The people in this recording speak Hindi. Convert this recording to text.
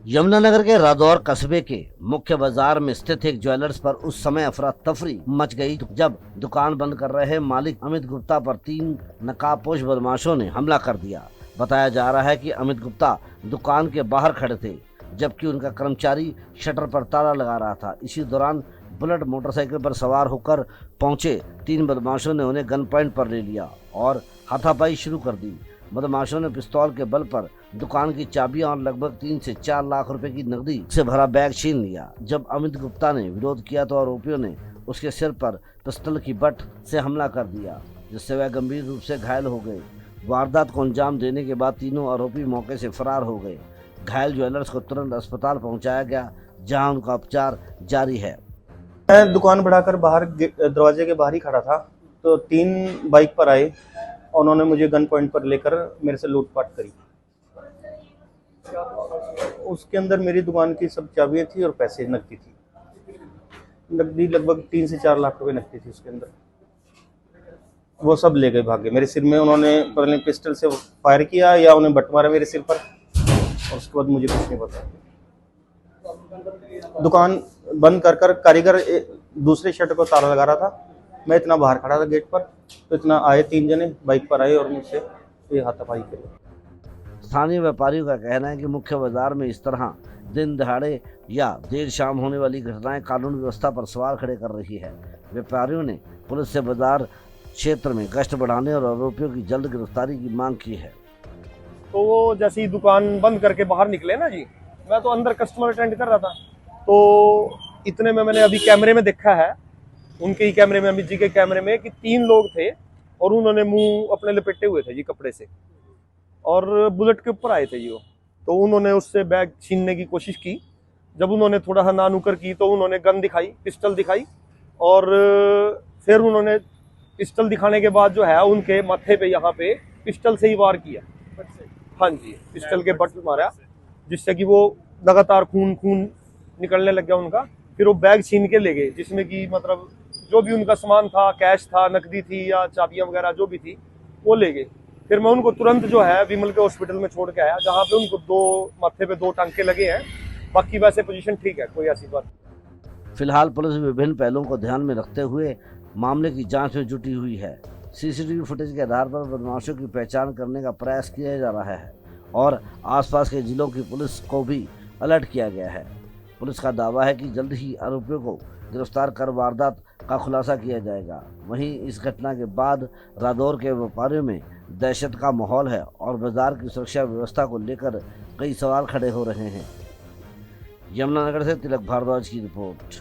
यमुनानगर के रादौर कस्बे के मुख्य बाजार में स्थित एक ज्वेलर्स पर उस समय अफरा तफरी मच गई जब दुकान बंद कर रहे मालिक अमित गुप्ता पर 3 नकाबपोश बदमाशों ने हमला कर दिया। बताया जा रहा है कि अमित गुप्ता दुकान के बाहर खड़े थे जबकि उनका कर्मचारी शटर पर ताला लगा रहा था। इसी दौरान बुलेट मोटरसाइकिल पर सवार होकर पहुंचे 3 बदमाशों ने उन्हें गन पॉइंट पर ले लिया और हाथापाई शुरू कर दी। बदमाशों ने पिस्तौल के बल पर दुकान की चाबियां और लगभग 3 से 4 लाख रुपए की नकदी से भरा बैग छीन लिया। जब अमित गुप्ता ने विरोध किया तो आरोपियों ने उसके सिर पर पिस्तौल की बट से हमला कर दिया जिससे वह गंभीर रूप से घायल हो गए। वारदात को अंजाम देने के बाद तीनों आरोपी मौके से फरार हो गए। घायल ज्वेलर्स को तुरंत अस्पताल पहुंचाया गया जहां उनका उपचार जारी है। मैं दुकान बढ़ाकर बाहर दरवाजे के बाहर ही खड़ा था तो 3 बाइक पर आए। उन्होंने मुझे गन पॉइंट पर लेकर मेरे से लूटपाट करी। उसके अंदर मेरी दुकान की सब चाबियां थी और पैसे नकदी थी। नकदी लगभग 3 से 4 लाख रुपए नकदी थी उसके अंदर। वो सब ले गए, भागे। मेरे सिर में उन्होंने पता नहीं पिस्टल से फायर किया या उन्हें बट मारा मेरे सिर पर और उसके बाद मुझे कुछ नहीं पता। दुकान बंद कर कारीगर दूसरे शटर को ताला लगा रहा था। मैं इतना बाहर खड़ा था गेट पर तो इतना आए 3 जने बाइक पर आए और मुझसे ये हाथापाई करी। स्थानीय व्यापारियों का कहना है कि मुख्य बाजार में इस तरह दिन दहाड़े या देर शाम होने वाली घटनाएं कानून व्यवस्था पर सवाल खड़े कर रही है। व्यापारियों ने पुलिस से बाजार क्षेत्र में गश्त बढ़ाने और आरोपियों की जल्द गिरफ्तारी की मांग की है। तो वो जैसे ही दुकान बंद करके बाहर निकले ना जी, मैं तो अंदर कस्टमर अटेंड कर रहा था तो इतने में मैंने अभी कैमरे में देखा है, उनके ही कैमरे में, अमित जी के कैमरे में, कि 3 लोग थे और उन्होंने मुंह अपने लपेटे हुए थे जी कपड़े से और बुलेट के ऊपर आए थे जी वो। तो उन्होंने उससे बैग छीनने की कोशिश की। जब उन्होंने थोड़ा सा नानुकर की तो उन्होंने गन दिखाई, पिस्टल दिखाई और फिर उन्होंने पिस्टल दिखाने के बाद जो है उनके माथे पे यहाँ पे पिस्टल से ही वार किया। हाँ जी, पिस्टल के बट मारा जिससे कि वो लगातार खून निकलने लग गया उनका। फिर वो बैग छीन के ले गए जिसमें कि मतलब जो भी उनका सामान था, कैश था, नकदी थी या चाबियां वगैरह जो भी थी वो ले गए। फिर मैं उनको तुरंत जो है विमल के हॉस्पिटल में छोड़ के आया जहाँ पे उनको माथे पे 2 टांके लगे हैं। बाकी वैसे पोजीशन ठीक है, कोई ऐसी बात। फिलहाल पुलिस विभिन्न पहलुओं को ध्यान में रखते हुए मामले की जांच में जुटी हुई है। सीसीटीवी फुटेज के आधार पर बदमाशों की पहचान करने का प्रयास किया जा रहा है और आसपास के जिलों की पुलिस को भी अलर्ट किया गया है। पुलिस का दावा है कि जल्द ही आरोपियों को गिरफ्तार कर वारदात का खुलासा किया जाएगा। वहीं इस घटना के बाद रादौर के व्यापारियों में दहशत का माहौल है और बाजार की सुरक्षा व्यवस्था को लेकर कई सवाल खड़े हो रहे हैं। यमुनानगर से तिलक भारद्वाज की रिपोर्ट।